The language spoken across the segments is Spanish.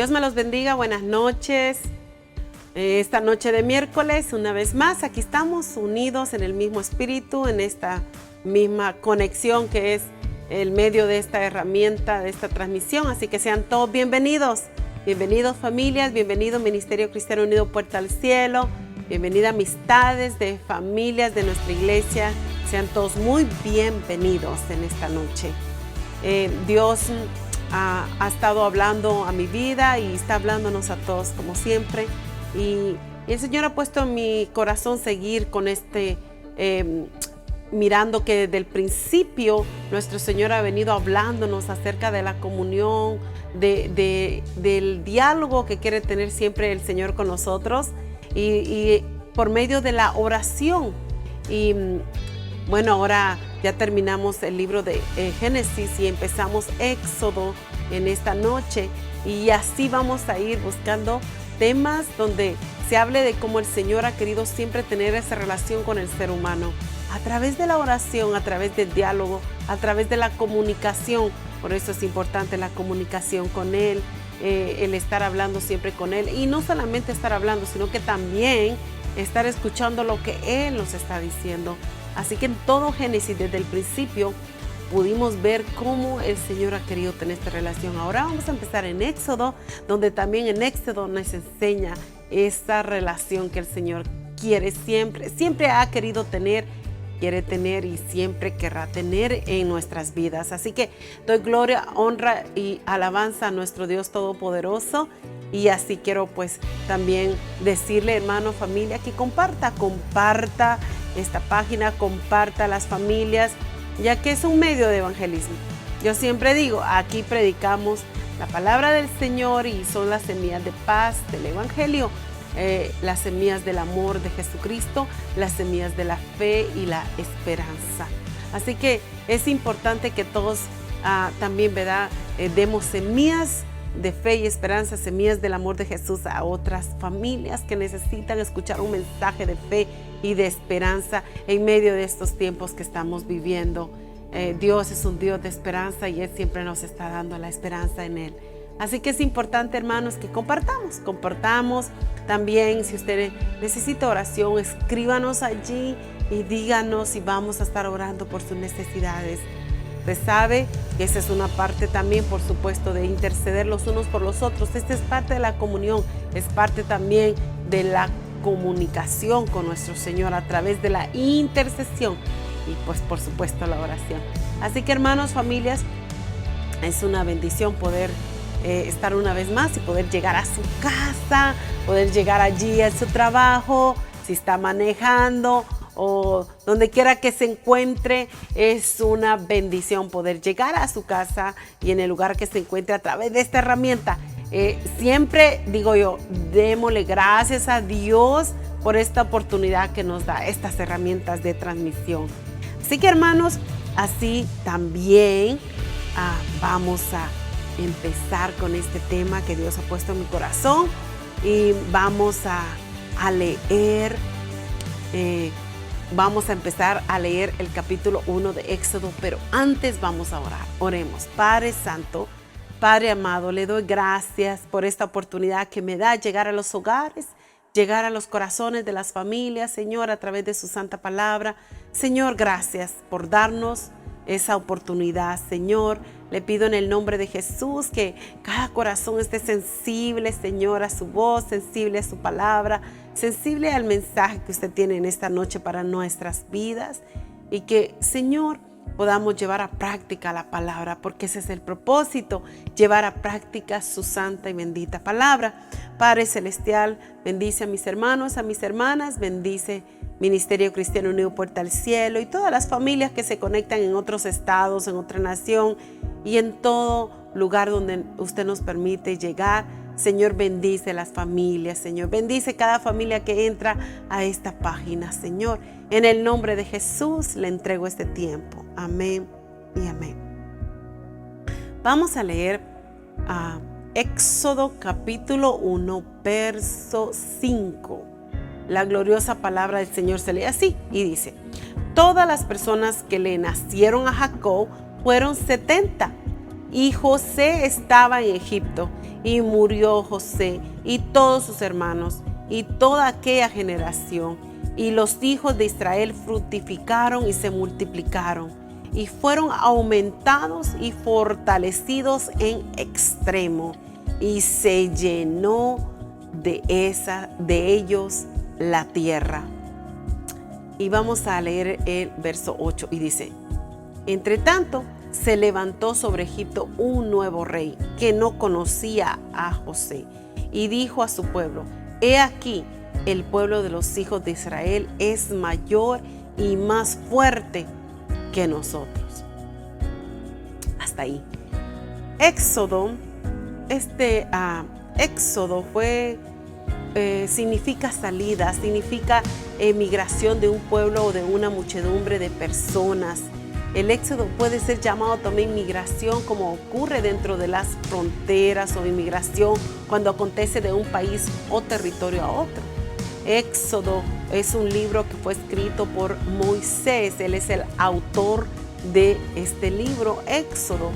Dios me los bendiga, buenas noches. Esta noche de miércoles, una vez más, aquí estamos unidos en el mismo espíritu, en esta misma conexión que es el medio de esta herramienta, de esta transmisión. Así que sean todos bienvenidos. Bienvenidos familias, bienvenido Ministerio Cristiano Unido Puerta al Cielo, bienvenida amistades de familias de nuestra iglesia. Sean todos muy bienvenidos en esta noche. Dios ha estado hablando a mi vida y está hablándonos a todos como siempre. Y el Señor ha puesto en mi corazón seguir con mirando que desde el principio nuestro Señor ha venido hablándonos acerca de la comunión, del diálogo que quiere tener siempre el Señor con nosotros y por medio de la oración. Y bueno, ahora ya terminamos el libro de Génesis y empezamos Éxodo en esta noche, y así vamos a ir buscando temas donde se hable de cómo el Señor ha querido siempre tener esa relación con el ser humano a través de la oración, a través del diálogo, a través de la comunicación. Por eso es importante la comunicación con Él, el estar hablando siempre con Él, y no solamente estar hablando, sino que también estar escuchando lo que Él nos está diciendo. Así que en todo Génesis, desde el principio, pudimos ver cómo el Señor ha querido tener esta relación. Ahora vamos a empezar en Éxodo, donde también en Éxodo nos enseña esa relación que el Señor quiere siempre ha querido tener, quiere tener y siempre querrá tener en nuestras vidas. Así que doy gloria, honra y alabanza a nuestro Dios Todopoderoso. Y así quiero pues también decirle, hermano, familia, que comparta esta página, comparta a las familias, ya que es un medio de evangelismo. Yo siempre digo, aquí predicamos la palabra del Señor y son las semillas de paz del evangelio, las semillas del amor de Jesucristo, las semillas de la fe y la esperanza. Así que es importante que todos también, ¿verdad?, demos semillas de fe y esperanza, semillas del amor de Jesús a otras familias que necesitan escuchar un mensaje de fe y de esperanza en medio de estos tiempos que estamos viviendo. Dios es un Dios de esperanza y Él siempre nos está dando la esperanza en Él. Así que es importante, hermanos, que compartamos. También, si usted necesita oración, escríbanos allí y díganos, y vamos a estar orando por sus necesidades. Usted sabe que esa es una parte también, por supuesto, de interceder los unos por los otros. Esta es parte de la comunión, es parte también de la comunicación con nuestro Señor a través de la intercesión y pues por supuesto la oración. Así que, hermanos, familias, es una bendición poder estar una vez más y poder llegar a su casa, poder llegar allí a su trabajo, si está manejando o donde quiera que se encuentre. Es una bendición poder llegar a su casa y en el lugar que se encuentre a través de esta herramienta. Siempre digo yo, démosle gracias a Dios por esta oportunidad que nos da, estas herramientas de transmisión. Así que, hermanos, así también vamos a empezar con este tema que Dios ha puesto en mi corazón, y vamos a leer. Vamos a empezar a leer el capítulo 1 de Éxodo, pero antes vamos a orar. Oremos. Padre Santo, Padre amado, le doy gracias por esta oportunidad que me da llegar a los hogares, llegar a los corazones de las familias, Señor, a través de su santa palabra. Señor, gracias por darnos esa oportunidad, Señor. Le pido en el nombre de Jesús que cada corazón esté sensible, Señor, a su voz, sensible a su palabra, sensible al mensaje que usted tiene en esta noche para nuestras vidas, y que, Señor, podamos llevar a práctica la palabra, porque ese es el propósito, llevar a práctica su santa y bendita palabra. Padre Celestial, bendice a mis hermanos, a mis hermanas, bendice Ministerio Cristiano Unido Puerta al Cielo y todas las familias que se conectan en otros estados, en otra nación y en todo lugar donde usted nos permite llegar. Señor, bendice las familias, Señor, bendice cada familia que entra a esta página, Señor. En el nombre de Jesús le entrego este tiempo. Amén y amén. Vamos a leer Éxodo capítulo 1, verso 5. La gloriosa palabra del Señor se lee así y dice: todas las personas que le nacieron a Jacob fueron 70, Y José estaba en Egipto, y murió José y todos sus hermanos y toda aquella generación. Y los hijos de Israel fructificaron y se multiplicaron, y fueron aumentados y fortalecidos en extremo, y se llenó de ellos la tierra. Y vamos a leer el verso 8 y dice: entre tanto, se levantó sobre Egipto un nuevo rey que no conocía a José, y dijo a su pueblo: he aquí, el pueblo de los hijos de Israel es mayor y más fuerte que nosotros. Hasta ahí. Éxodo, Éxodo significa salida, significa emigración de un pueblo o de una muchedumbre de personas. El éxodo puede ser llamado también migración, como ocurre dentro de las fronteras, o inmigración cuando acontece de un país o territorio a otro. Éxodo es un libro que fue escrito por Moisés. Él es el autor de este libro, Éxodo.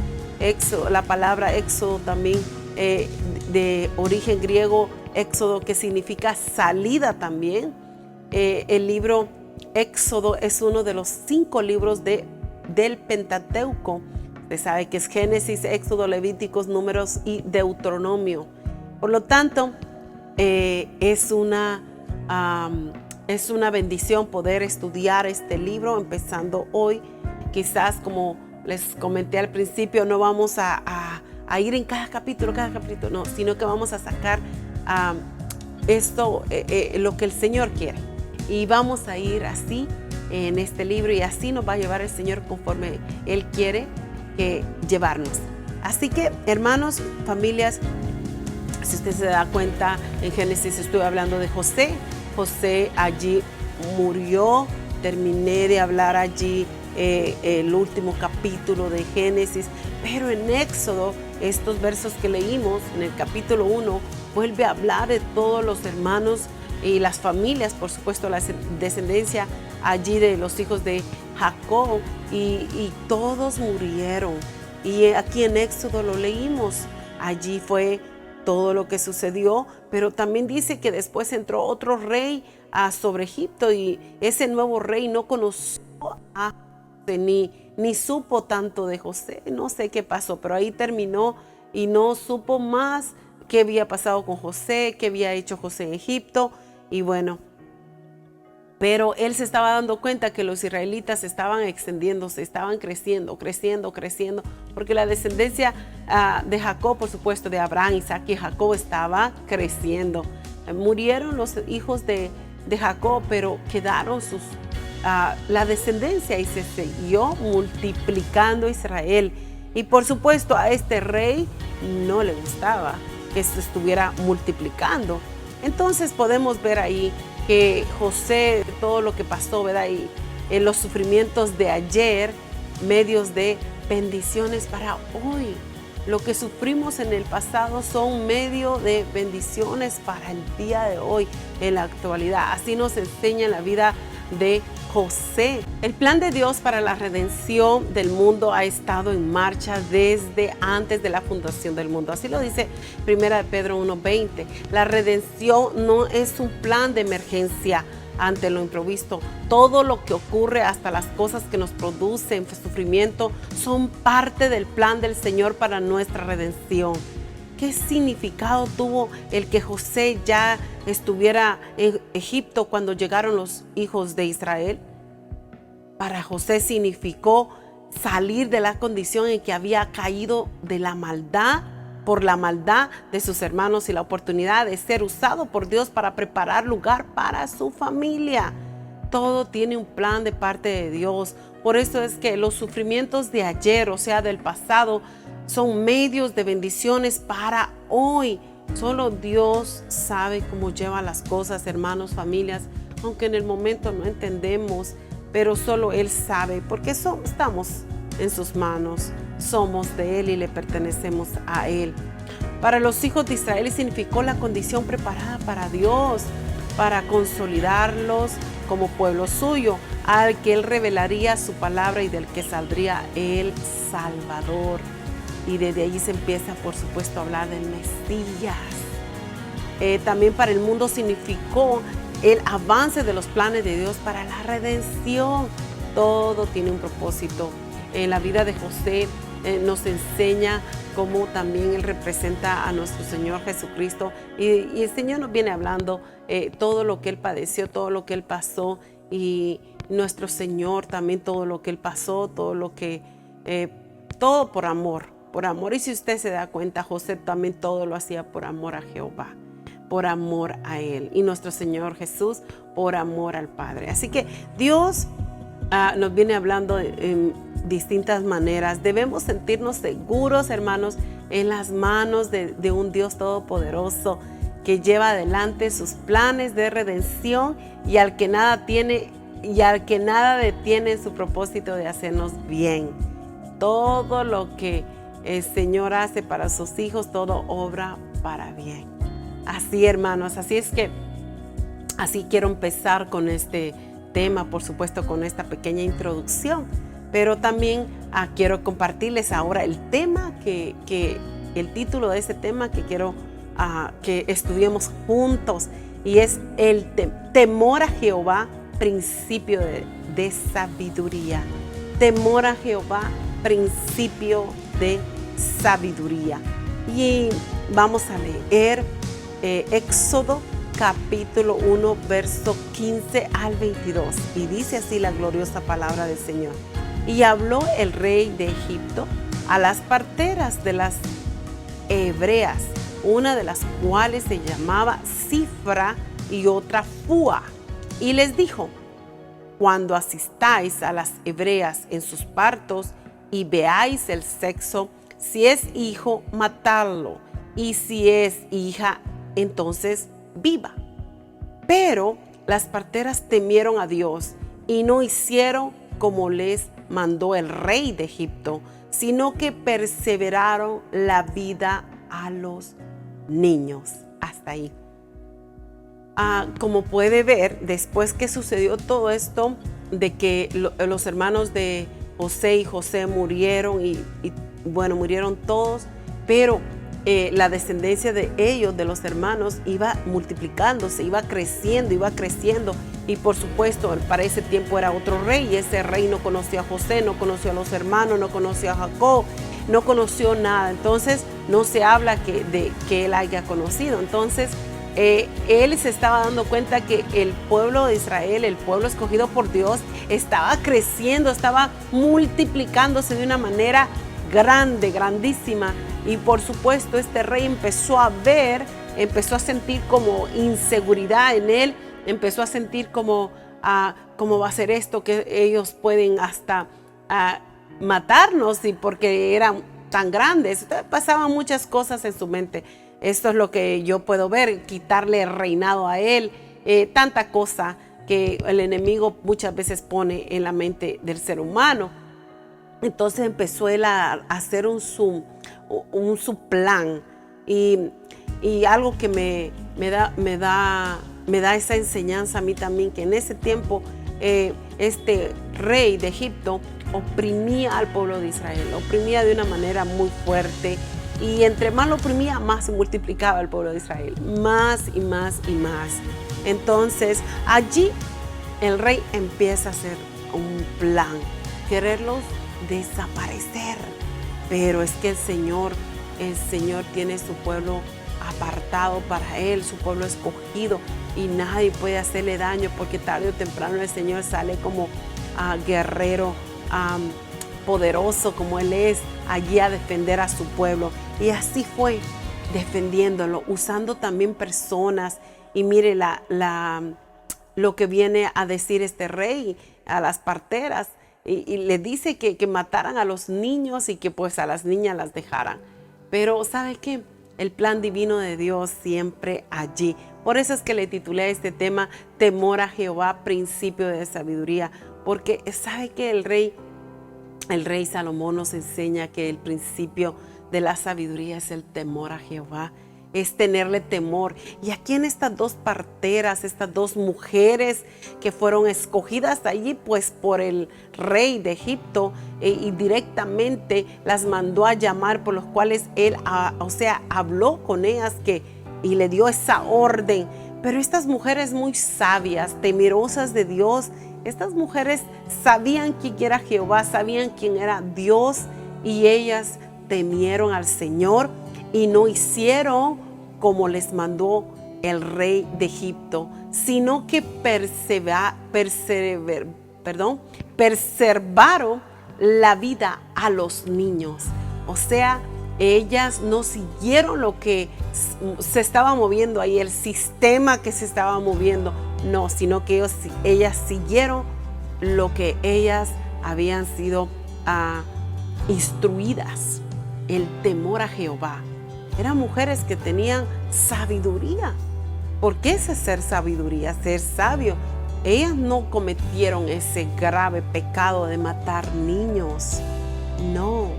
La palabra éxodo también de origen griego, éxodo, que significa salida también. El libro Éxodo es uno de los 5 libros del Pentateuco. Se sabe que es Génesis, Éxodo, Levíticos, Números y Deuteronomio. Por lo tanto, es una bendición poder estudiar este libro empezando hoy. Quizás, como les comenté al principio, no vamos a ir en cada capítulo, no, sino que vamos a sacar lo que el Señor quiere. Y vamos a ir así en este libro, y así nos va a llevar el Señor conforme Él quiere llevarnos. Así que, hermanos, familias, si usted se da cuenta, en Génesis estoy hablando de José. José allí murió. Terminé de hablar allí el último capítulo de Génesis, pero en Éxodo, estos versos que leímos en el capítulo 1, vuelve a hablar de todos los hermanos y las familias, por supuesto, la descendencia allí de los hijos de Jacob, y todos murieron. Y aquí en Éxodo lo leímos. Allí fue todo lo que sucedió, pero también dice que después entró otro rey sobre Egipto, y ese nuevo rey no conoció a José, ni supo tanto de José. No sé qué pasó, pero ahí terminó, y no supo más qué había pasado con José, qué había hecho José en Egipto. Y bueno, pero él se estaba dando cuenta que los israelitas estaban extendiéndose, estaban creciendo, porque la descendencia de Jacob, por supuesto, de Abraham, Isaac y Jacob, estaba creciendo. Murieron los hijos de Jacob, pero quedaron la descendencia, y se siguió multiplicando Israel. Y por supuesto, a este rey no le gustaba que se estuviera multiplicando. Entonces podemos ver ahí que José, todo lo que pasó, ¿verdad? Y en los sufrimientos de ayer, medios de bendiciones para hoy. Lo que sufrimos en el pasado son medio de bendiciones para el día de hoy, en la actualidad. Así nos enseña la vida de José. El plan de Dios para la redención del mundo ha estado en marcha desde antes de la fundación del mundo. Así lo dice 1 Pedro 1:20. La redención no es un plan de emergencia ante lo imprevisto. Todo lo que ocurre, hasta las cosas que nos producen sufrimiento, son parte del plan del Señor para nuestra redención. ¿Qué significado tuvo el que José ya estuviera en Egipto cuando llegaron los hijos de Israel? Para José significó salir de la condición en que había caído de la maldad, por la maldad de sus hermanos, y la oportunidad de ser usado por Dios para preparar lugar para su familia. Todo tiene un plan de parte de Dios. Por eso es que los sufrimientos de ayer, o sea, del pasado, son medios de bendiciones para hoy. Solo Dios sabe cómo lleva las cosas, hermanos, familias, aunque en el momento no entendemos, pero solo Él sabe, porque estamos en sus manos, somos de Él y le pertenecemos a Él. Para los hijos de Israel significó la condición preparada para Dios, para consolidarlos como pueblo suyo, al que Él revelaría su palabra y del que saldría el Salvador. y desde allí se empieza, por supuesto, a hablar del Mesías. También para el mundo significó el avance de los planes de Dios para la redención. Todo tiene un propósito. En la vida de José nos enseña cómo también él representa a nuestro Señor Jesucristo. Y el Señor nos viene hablando todo lo que él padeció, todo lo que él pasó. Y nuestro Señor también todo lo que él pasó, todo por amor. Por amor. Y si usted se da cuenta, José también todo lo hacía por amor a Jehová, por amor a Él. Y nuestro Señor Jesús por amor al Padre. Así que Dios nos viene hablando en distintas maneras. Debemos sentirnos seguros, hermanos, en las manos de un Dios todopoderoso que lleva adelante sus planes de redención y al que nada detiene en su propósito de hacernos bien. Todo lo que el Señor hace para sus hijos, todo obra para bien. Así, hermanos, así quiero empezar con este tema, por supuesto, con esta pequeña introducción, pero también quiero compartirles ahora el tema el título de este tema que quiero que estudiemos juntos, y es el temor a Jehová, principio de sabiduría. Temor a Jehová, principio de sabiduría. Y vamos a leer Éxodo capítulo 1, verso 15 al 22. Y dice así la gloriosa palabra del Señor. Y habló el rey de Egipto a las parteras de las hebreas, una de las cuales se llamaba Cifra y otra Fua, y les dijo: cuando asistáis a las hebreas en sus partos y veáis el sexo, si es hijo, matadlo, y si es hija, entonces viva. Pero las parteras temieron a Dios y no hicieron como les mandó el rey de Egipto, sino que perseveraron la vida a los niños. Hasta ahí. Como puede ver, después que sucedió todo esto, de que los hermanos de José y José murieron y murieron todos, pero la descendencia de ellos, de los hermanos, iba multiplicándose, iba creciendo, y por supuesto para ese tiempo era otro rey, y ese rey no conoció a José, no conoció a los hermanos, no conoció a Jacob, no conoció nada. Entonces no se habla de que él haya conocido. Entonces él se estaba dando cuenta que el pueblo de Israel, el pueblo escogido por Dios, estaba creciendo, estaba multiplicándose de una manera grande, grandísima. Y por supuesto este rey empezó a sentir como inseguridad en él, empezó a sentir cómo va a ser esto, que ellos pueden hasta matarnos, y porque eran tan grandes. Entonces, pasaban muchas cosas en su mente. Esto es lo que yo puedo ver, quitarle el reinado a él, tanta cosa que el enemigo muchas veces pone en la mente del ser humano. Entonces empezó él a hacer su plan, y algo que me da esa enseñanza a mí también, que en ese tiempo este rey de Egipto oprimía al pueblo de Israel, oprimía de una manera muy fuerte, y entre más lo oprimía, más se multiplicaba el pueblo de Israel, más y más y más. Entonces allí el rey empieza a hacer un plan, quererlos desaparecer. Pero es que el Señor tiene su pueblo apartado para Él, su pueblo escogido, y nadie puede hacerle daño, porque tarde o temprano el Señor sale como guerrero poderoso como Él es, allí a defender a su pueblo. Y así fue, defendiéndolo, usando también personas. Y mire lo que viene a decir este rey a las parteras, y le dice que mataran a los niños y que pues a las niñas las dejaran. Pero ¿sabe qué? El plan divino de Dios siempre allí. Por eso es que le titulé a este tema Temor a Jehová, principio de sabiduría, porque sabe que el rey Salomón nos enseña que el principio de la sabiduría es el temor a Jehová. es tenerle temor. Y aquí en estas dos parteras, estas dos mujeres que fueron escogidas allí pues por el rey de Egipto, y directamente las mandó a llamar, por los cuales él, habló con ellas y le dio esa orden. Pero estas mujeres muy sabias, temerosas de Dios, estas mujeres sabían quién era Jehová, sabían quién era Dios, y ellas temieron al Señor y no hicieron como les mandó el rey de Egipto, sino que preservaron la vida a los niños. O sea, ellas no siguieron lo que se estaba moviendo ahí, el sistema que se estaba moviendo, no, sino que ellas siguieron lo que ellas habían sido instruidas, el temor a Jehová. Eran mujeres que tenían sabiduría. ¿Por qué ese ser sabiduría? Ser sabio. Ellas no cometieron ese grave pecado de matar niños. No.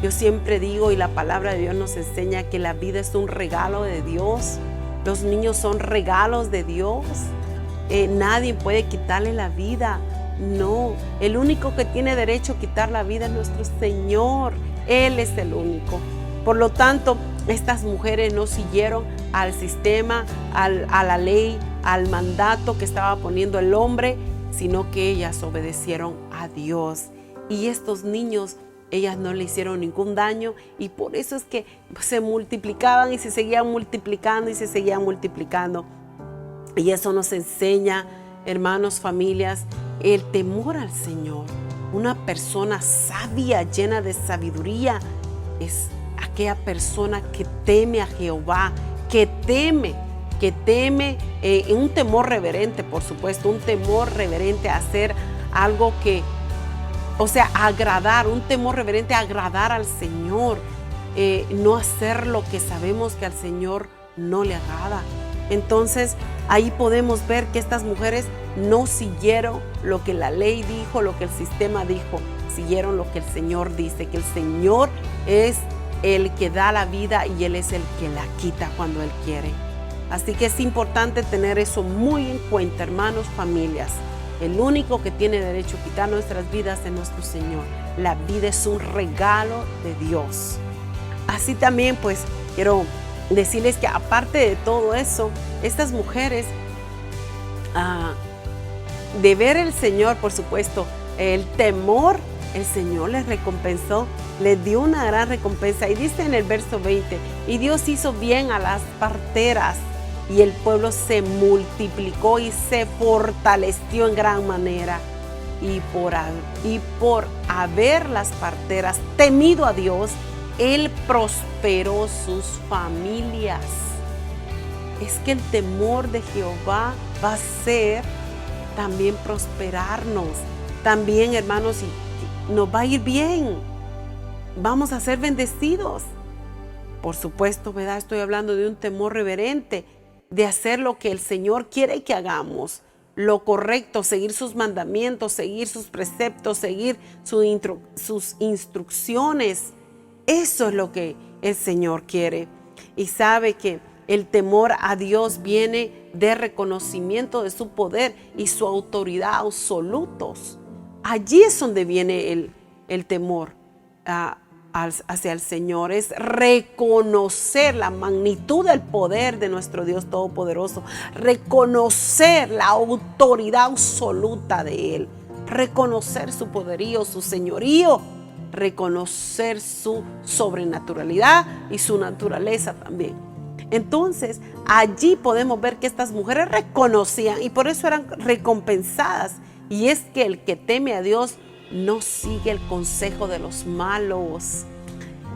Yo siempre digo, y la palabra de Dios nos enseña, que la vida es un regalo de Dios. Los niños son regalos de Dios. Nadie puede quitarle la vida. No, el único que tiene derecho a quitar la vida es nuestro Señor. Él es el único. Por lo tanto, estas mujeres no siguieron al sistema, a la ley, al mandato que estaba poniendo el hombre, sino que ellas obedecieron a Dios. Y estos niños, ellas no le hicieron ningún daño, y por eso es que se multiplicaban y se seguían multiplicando y se seguían multiplicando. Y eso nos enseña, hermanos, familias, el temor al Señor. Una persona sabia, llena de sabiduría, es aquella persona que teme a Jehová, que teme en un temor reverente, por supuesto, un temor reverente a hacer algo que, agradar, un temor reverente a agradar al Señor, no hacer lo que sabemos que al Señor no le agrada. Entonces, ahí podemos ver que estas mujeres no siguieron lo que la ley dijo, lo que el sistema dijo, siguieron lo que el Señor dice, que el Señor es el que da la vida y Él es el que la quita cuando Él quiere. Así que es importante tener eso muy en cuenta, hermanos, familias. El único que tiene derecho a quitar nuestras vidas es nuestro Señor. La vida es un regalo de Dios. Así también, pues, quiero decirles que aparte de todo eso, estas mujeres, de ver el Señor, por supuesto, el temor, el Señor les recompensó, les dio una gran recompensa. Y dice en el verso 20, y Dios hizo bien a las parteras, y el pueblo se multiplicó y se fortaleció en gran manera. Y por haber las parteras temido a Dios, Él prosperó sus familias. Es que el temor de Jehová va a ser también prosperarnos. También, hermanos, nos va a ir bien. Vamos a ser bendecidos. Por supuesto, ¿verdad? Estoy hablando de un temor reverente, de hacer lo que el Señor quiere que hagamos, lo correcto, seguir sus mandamientos, seguir sus preceptos, seguir sus instrucciones. Eso es lo que el Señor quiere. Y sabe que el temor a Dios viene de reconocimiento de su poder y su autoridad absolutos. Allí es donde viene el temor hacia el Señor. Es reconocer la magnitud del poder de nuestro Dios Todopoderoso. Reconocer la autoridad absoluta de Él. Reconocer su poderío, su señorío. Reconocer su sobrenaturalidad y su naturaleza también. Entonces, allí podemos ver que estas mujeres reconocían y por eso eran recompensadas. Y es que el que teme a Dios no sigue el consejo de los malos.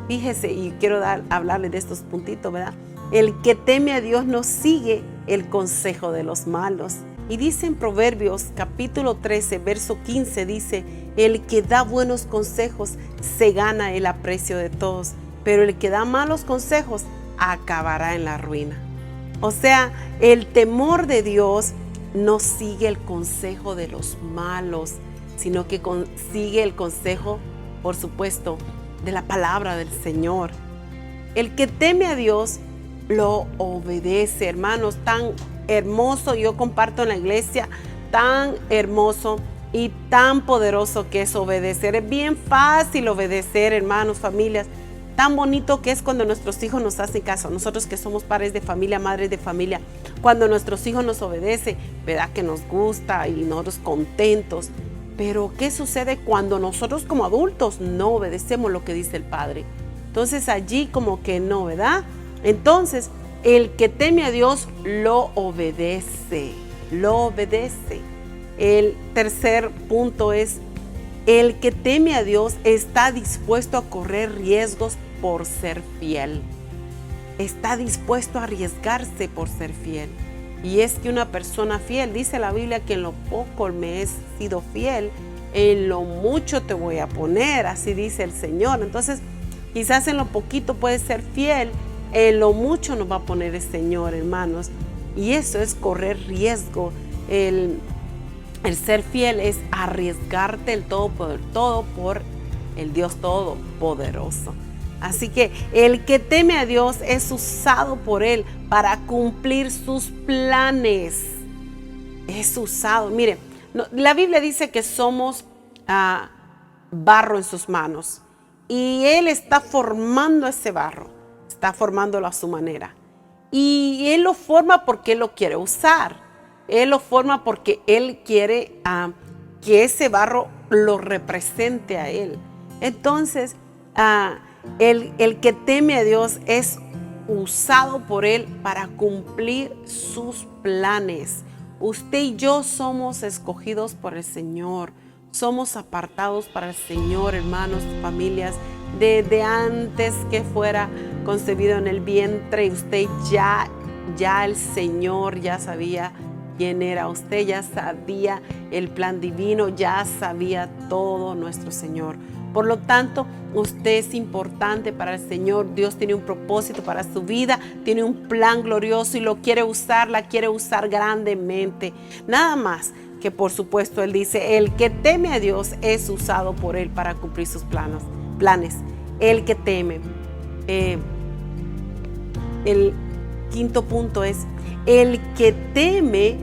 Fíjese, y quiero hablarles de estos puntitos, ¿verdad? El que teme a Dios no sigue el consejo de los malos. Y dice en Proverbios capítulo 13, verso 15, dice: el que da buenos consejos se gana el aprecio de todos, pero el que da malos consejos acabará en la ruina. O sea, el temor de Dios no sigue el consejo de los malos, sino que sigue el consejo, por supuesto, de la palabra del Señor. El que teme a Dios lo obedece, hermanos. Tan hermoso, yo comparto en la iglesia, tan hermoso y tan poderoso que es obedecer. Es bien fácil obedecer, hermanos, familias. Tan bonito que es cuando nuestros hijos nos hacen caso. Nosotros que somos padres de familia, madres de familia, cuando nuestros hijos nos obedecen, ¿verdad? Que nos gusta y nosotros contentos. Pero ¿qué sucede cuando nosotros como adultos no obedecemos lo que dice el Padre? Entonces allí como que no, ¿verdad? Entonces el que teme a Dios lo obedece, lo obedece. El tercer punto es: el que teme a Dios está dispuesto a correr riesgos por ser fiel. Está dispuesto a arriesgarse por ser fiel. Y es que una persona fiel, dice la Biblia, que en lo poco me he sido fiel, en lo mucho te voy a poner, así dice el Señor. Entonces, quizás en lo poquito puedes ser fiel, en lo mucho nos va a poner el Señor, hermanos. Y eso es correr riesgo. El ser fiel es arriesgarte el todo por el Dios Todopoderoso. Así que el que teme a Dios es usado por Él para cumplir sus planes. Es usado. Mire, la Biblia dice que somos barro en sus manos. Y Él está formando ese barro. Está formándolo a su manera. Y Él lo forma porque Él lo quiere usar. Él lo forma porque Él quiere que ese barro lo represente a Él. Entonces, el que teme a Dios es usado por Él para cumplir sus planes. Usted y yo somos escogidos por el Señor. Somos apartados para el Señor, hermanos, familias. Desde antes que fuera concebido en el vientre, usted ya el Señor ya sabía quién era usted, ya sabía el plan divino, ya sabía todo nuestro Señor. Por lo tanto, usted es importante para el Señor. Dios tiene un propósito para su vida, tiene un plan glorioso y lo quiere usar, la quiere usar grandemente. Nada más que, por supuesto, Él dice, el que teme a Dios es usado por Él para cumplir sus planes. El que teme. El quinto punto es, el que teme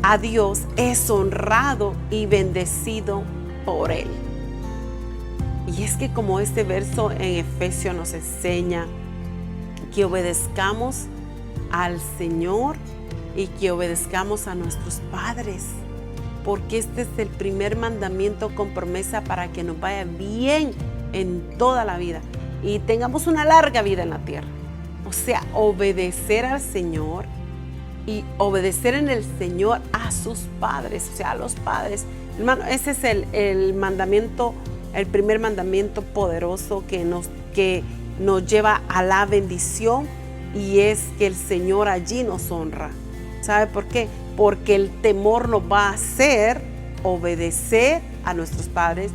a Dios es honrado y bendecido por Él. Y es que como este verso en Efesios nos enseña que obedezcamos al Señor y que obedezcamos a nuestros padres, porque este es el primer mandamiento con promesa para que nos vaya bien en toda la vida y tengamos una larga vida en la tierra. O sea, obedecer al Señor y obedecer en el Señor a sus padres, o sea, a los padres. Hermano, ese es el mandamiento, el primer mandamiento poderoso que nos lleva a la bendición, y es que el Señor allí nos honra. ¿Sabe por qué? Porque el temor nos va a hacer obedecer a nuestros padres,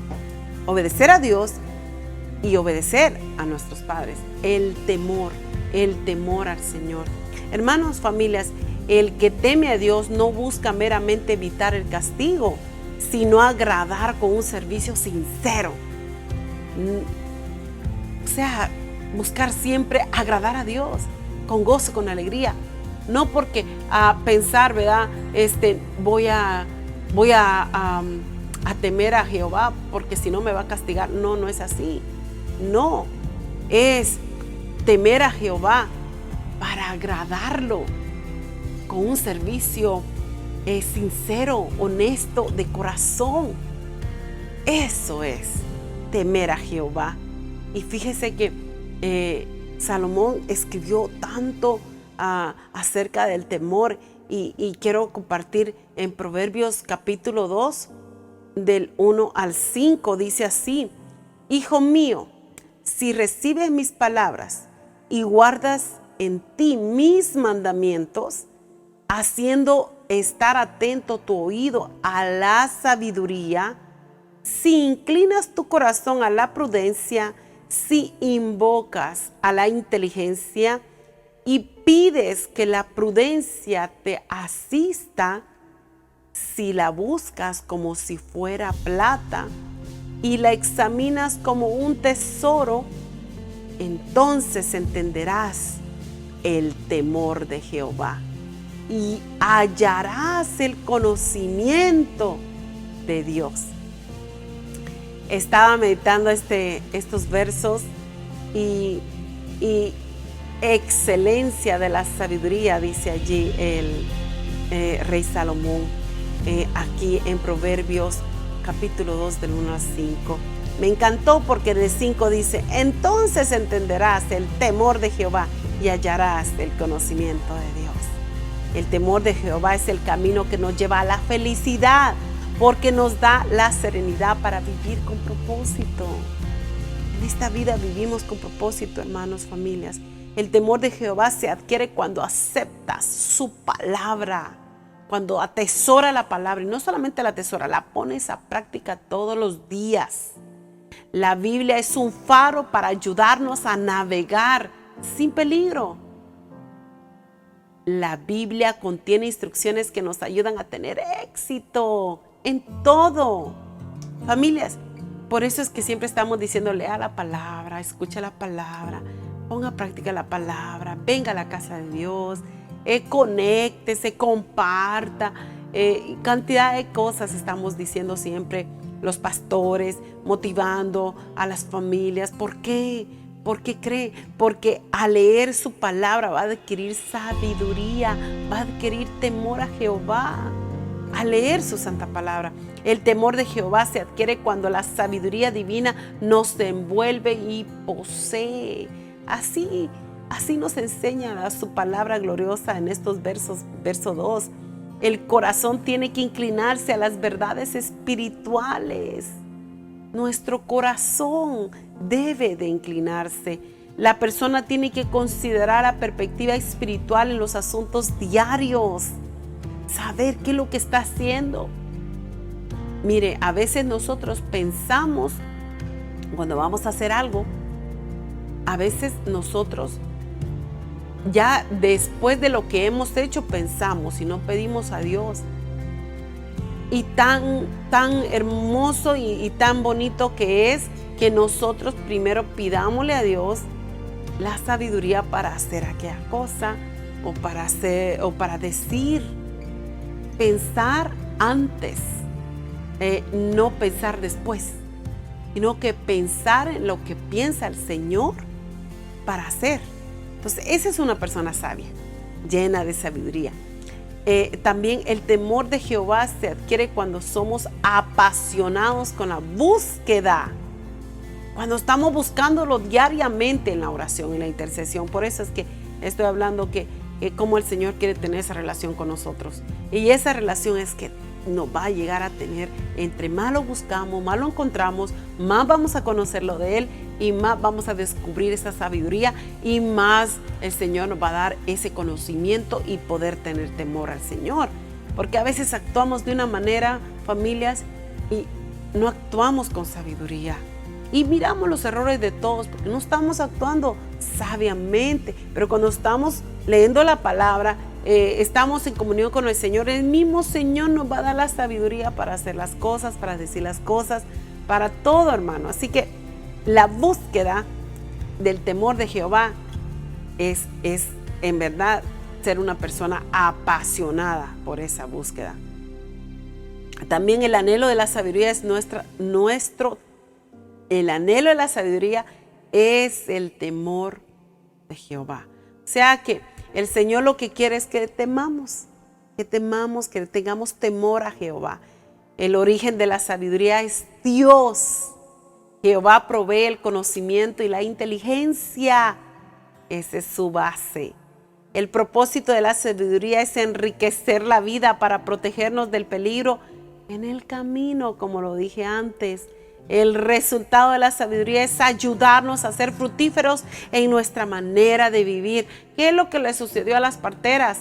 obedecer a Dios y obedecer a nuestros padres. El temor al Señor. Hermanos, familias, el que teme a Dios no busca meramente evitar el castigo, sino agradar con un servicio sincero. O sea, buscar siempre agradar a Dios con gozo, con alegría. No porque pensar, ¿verdad? Voy a temer a Jehová porque si no me va a castigar. No, no es así. No, es temer a Jehová para agradarlo con un servicio sincero, honesto, de corazón. Eso es temer a Jehová. Y fíjese que Salomón escribió tanto acerca del temor, y quiero compartir en Proverbios capítulo 2 del 1 al 5. Dice así: Hijo mío, si recibes mis palabras y guardas en ti mis mandamientos, haciendo estar atento tu oído a la sabiduría, si inclinas tu corazón a la prudencia, si invocas a la inteligencia y pides que la prudencia te asista, si la buscas como si fuera plata y la examinas como un tesoro, entonces entenderás el temor de Jehová y hallarás el conocimiento de Dios. Estaba meditando estos versos y excelencia de la sabiduría, dice allí el rey Salomón, aquí en Proverbios capítulo 2 del 1 al 5. Me encantó porque en el 5 dice, entonces entenderás el temor de Jehová y hallarás el conocimiento de Dios. El temor de Jehová es el camino que nos lleva a la felicidad, porque nos da la serenidad para vivir con propósito. En esta vida vivimos con propósito, hermanos, familias. El temor de Jehová se adquiere cuando aceptas su palabra, cuando atesora la palabra, y no solamente la atesora, la pones a práctica todos los días. La Biblia es un faro para ayudarnos a navegar sin peligro. La Biblia contiene instrucciones que nos ayudan a tener éxito en todo. Familias, por eso es que siempre estamos diciendo, lea la palabra, escucha la palabra, ponga a práctica la palabra, venga a la casa de Dios, conéctese, comparta, cantidad de cosas estamos diciendo siempre los pastores, motivando a las familias. ¿Por qué? ¿Por qué cree? Porque al leer su palabra va a adquirir sabiduría, va a adquirir temor a Jehová. Al leer su santa palabra, el temor de Jehová se adquiere cuando la sabiduría divina nos envuelve y posee. Así nos enseña su palabra gloriosa en estos versos, verso 2. El corazón tiene que inclinarse a las verdades espirituales. Nuestro corazón debe de inclinarse. La persona tiene que considerar la perspectiva espiritual en los asuntos diarios. Saber qué es lo que está haciendo. Mire, a veces nosotros pensamos, cuando vamos a hacer algo, a veces nosotros ya después de lo que hemos hecho pensamos y no pedimos a Dios. Y tan hermoso y tan bonito que es que nosotros primero pidámosle a Dios la sabiduría para hacer aquella cosa o para decir. Pensar antes, no pensar después, sino que pensar en lo que piensa el Señor para hacer. Entonces, esa es una persona sabia, llena de sabiduría. También el temor de Jehová se adquiere cuando somos apasionados con la búsqueda, cuando estamos buscándolo diariamente en la oración, en la intercesión. Por eso es que estoy hablando que cómo el Señor quiere tener esa relación con nosotros. Y esa relación es que nos va a llegar a tener, entre más lo buscamos, más lo encontramos, más vamos a conocerlo de Él y más vamos a descubrir esa sabiduría y más el Señor nos va a dar ese conocimiento y poder tener temor al Señor. Porque a veces actuamos de una manera, familias, y no actuamos con sabiduría. Y miramos los errores de todos porque no estamos actuando sabiamente. Pero cuando estamos leyendo la palabra, estamos en comunión con el Señor, el mismo Señor nos va a dar la sabiduría para hacer las cosas, para decir las cosas, para todo, hermano. Así que la búsqueda del temor de Jehová es en verdad ser una persona apasionada por esa búsqueda. También el anhelo de la sabiduría es el anhelo de la sabiduría es el temor de Jehová. O sea que el Señor lo que quiere es que temamos, que tengamos temor a Jehová. El origen de la sabiduría es Dios. Jehová provee el conocimiento y la inteligencia. Esa es su base. El propósito de la sabiduría es enriquecer la vida para protegernos del peligro en el camino, como lo dije antes. El resultado de la sabiduría es ayudarnos a ser fructíferos en nuestra manera de vivir. ¿Qué es lo que le sucedió a las parteras?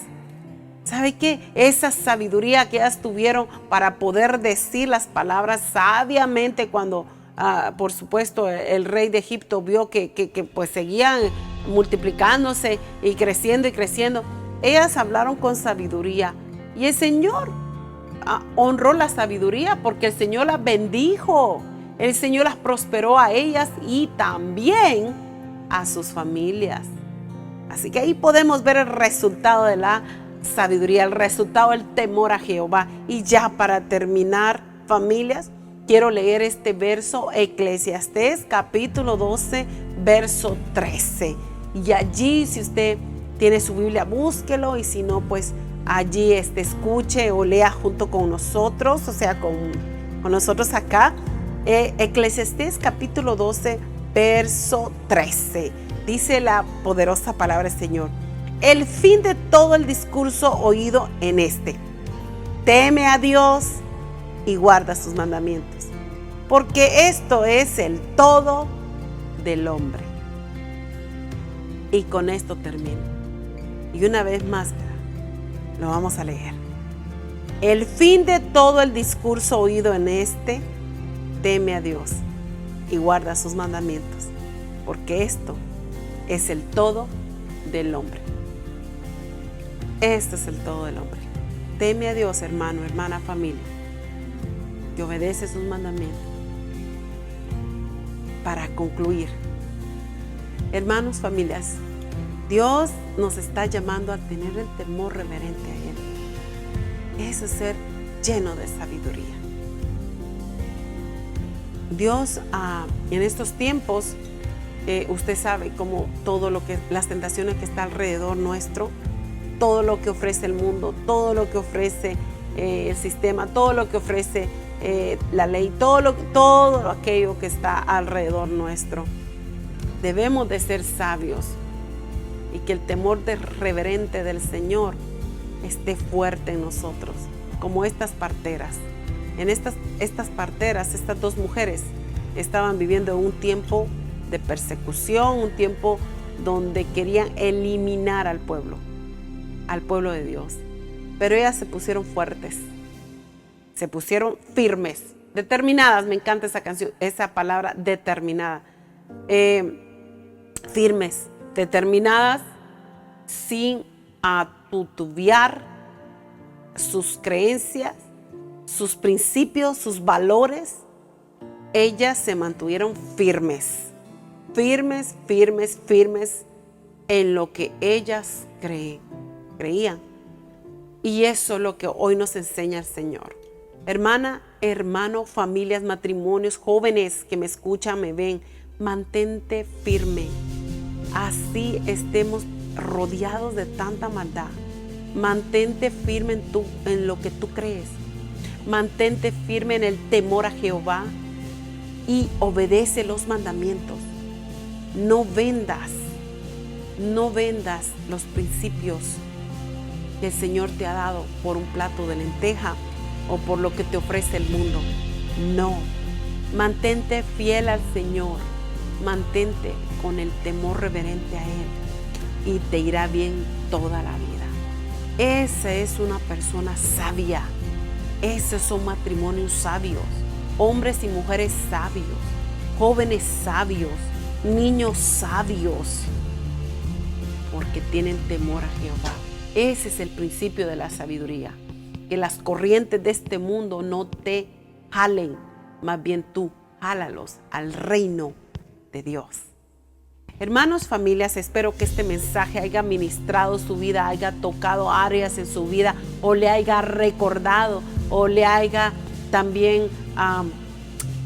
¿Sabe qué? Esa sabiduría que ellas tuvieron para poder decir las palabras sabiamente cuando, por supuesto, el rey de Egipto vio que pues seguían multiplicándose y creciendo y creciendo. Ellas hablaron con sabiduría y el Señor honró la sabiduría porque el Señor las bendijo. El Señor las prosperó a ellas y también a sus familias. Así que ahí podemos ver el resultado de la sabiduría, el resultado del temor a Jehová. Y ya para terminar, familias, quiero leer este verso, Eclesiastés capítulo 12, verso 13. Y allí, si usted tiene su Biblia, búsquelo, y si no, pues allí escuche o lea junto con nosotros, o sea, con nosotros acá. Eclesiastés capítulo 12, verso 13. Dice la poderosa palabra del Señor: el fin de todo el discurso oído en teme a Dios y guarda sus mandamientos, porque esto es el todo del hombre. Y con esto termino. Y una vez más, lo vamos a leer. El fin de todo el discurso oído en teme a Dios y guarda sus mandamientos, porque esto es el todo del hombre. Este es el todo del hombre. Teme a Dios, hermano, hermana, familia, y obedece sus mandamientos. Para concluir, hermanos, familias, Dios nos está llamando a tener el temor reverente a Él. Eso es ser lleno de sabiduría. Dios, en estos tiempos, usted sabe cómo las tentaciones que está alrededor nuestro, todo lo que ofrece el mundo, todo lo que ofrece el sistema, todo lo que ofrece la ley, todo aquello que está alrededor nuestro. Debemos de ser sabios y que el temor reverente del Señor esté fuerte en nosotros, como estas parteras. En estas parteras, estas dos mujeres estaban viviendo un tiempo de persecución, un tiempo donde querían eliminar al pueblo de Dios. Pero ellas se pusieron fuertes, se pusieron firmes, determinadas. Me encanta esa canción, esa palabra, determinada. Firmes, determinadas, sin titubear sus creencias, sus principios, sus valores. Ellas se mantuvieron firmes en lo que ellas creían. Y eso es lo que hoy nos enseña el Señor. Hermana, hermano, familias, matrimonios, jóvenes que me escuchan, me ven, mantente firme. Así estemos rodeados de tanta maldad. Mantente firme en lo que tú crees. Mantente firme en el temor a Jehová y obedece los mandamientos. No vendas los principios que el Señor te ha dado por un plato de lenteja o por lo que te ofrece el mundo. No, mantente fiel al Señor, mantente con el temor reverente a Él y te irá bien toda la vida. Esa es una persona sabia, esos son matrimonios sabios, hombres y mujeres sabios, jóvenes sabios, niños sabios, porque tienen temor a Jehová. Ese es el principio de la sabiduría. Que las corrientes de este mundo no te jalen, más bien tú jálalos al reino de Dios. Hermanos, familias, espero que este mensaje haya ministrado su vida, haya tocado áreas en su vida, o le haya recordado, o le haya también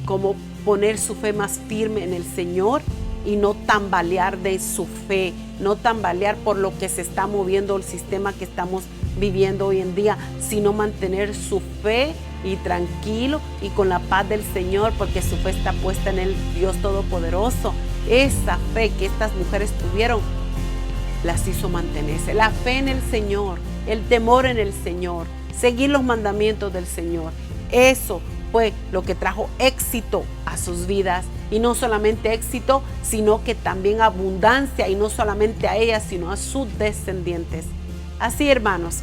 como poner su fe más firme en el Señor y no tambalear de su fe, no tambalear por lo que se está moviendo el sistema que estamos viviendo hoy en día, sino mantener su fe y tranquilo y con la paz del Señor, porque su fe está puesta en el Dios Todopoderoso. Esa fe que estas mujeres tuvieron las hizo mantenerse. La fe en el Señor, el temor en el Señor, seguir los mandamientos del Señor. Eso fue lo que trajo éxito a sus vidas. Y no solamente éxito, sino que también abundancia, y no solamente a ellas, sino a sus descendientes. Así, hermanos,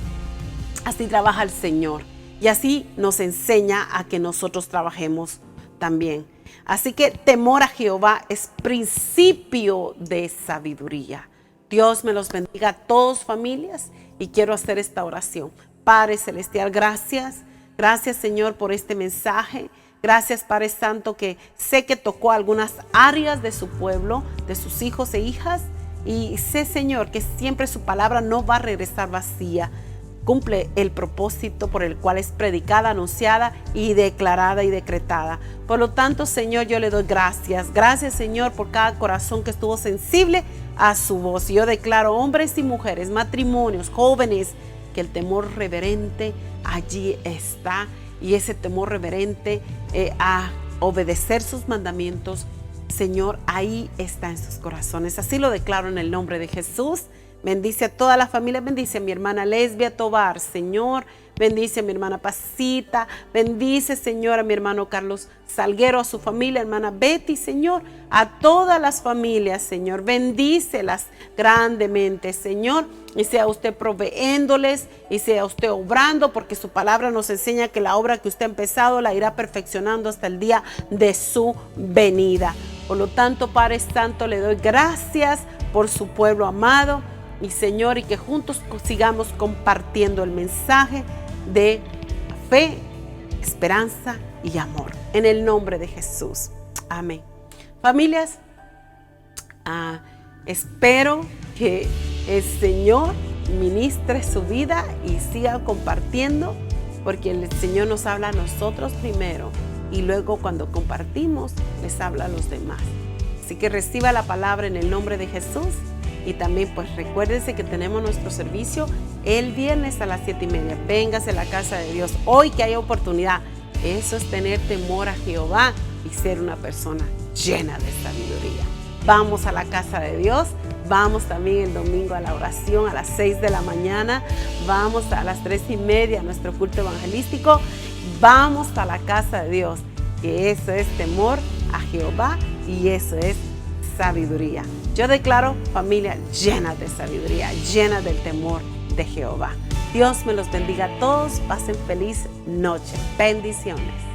así trabaja el Señor y así nos enseña a que nosotros trabajemos también. Así que temor a Jehová es principio de sabiduría. Dios me los bendiga a todos, familias, y quiero hacer esta oración. Padre Celestial, gracias. Gracias, Señor, por este mensaje. Gracias, Padre Santo, que sé que tocó algunas áreas de su pueblo, de sus hijos e hijas. Y sé, Señor, que siempre su palabra no va a regresar vacía. Cumple el propósito por el cual es predicada, anunciada y declarada y decretada. Por lo tanto, Señor, yo le doy gracias. Gracias, Señor, por cada corazón que estuvo sensible a su voz. Y yo declaro, hombres y mujeres, matrimonios, jóvenes, que el temor reverente allí está. Y ese temor reverente a obedecer sus mandamientos, Señor, ahí está en sus corazones. Así lo declaro en el nombre de Jesús. Bendice a toda la familia, bendice a mi hermana Lesbia Tobar, Señor, bendice a mi hermana Pasita, bendice, Señor, a mi hermano Carlos Salguero, a su familia, hermana Betty, Señor, a todas las familias, Señor, bendícelas grandemente, Señor, y sea usted proveéndoles, y sea usted obrando, porque su palabra nos enseña que la obra que usted ha empezado la irá perfeccionando hasta el día de su venida. Por lo tanto, Padre Santo, le doy gracias por su pueblo amado. Y Señor, y que juntos sigamos compartiendo el mensaje de fe, esperanza y amor. En el nombre de Jesús. Amén. Familias, espero que el Señor ministre su vida y siga compartiendo, porque el Señor nos habla a nosotros primero y luego cuando compartimos les habla a los demás. Así que reciba la palabra en el nombre de Jesús. Y también pues recuérdense que tenemos nuestro servicio el viernes a las 7:30. Véngase a la casa de Dios hoy que hay oportunidad. Eso es tener temor a Jehová y ser una persona llena de sabiduría. Vamos a la casa de Dios. Vamos también el domingo a la oración a las 6 de la mañana. Vamos a las 3:30 a nuestro culto evangelístico. Vamos a la casa de Dios, que eso es temor a Jehová y eso es sabiduría. Yo declaro familia llena de sabiduría, llena del temor de Jehová. Dios me los bendiga a todos. Pasen feliz noche. Bendiciones.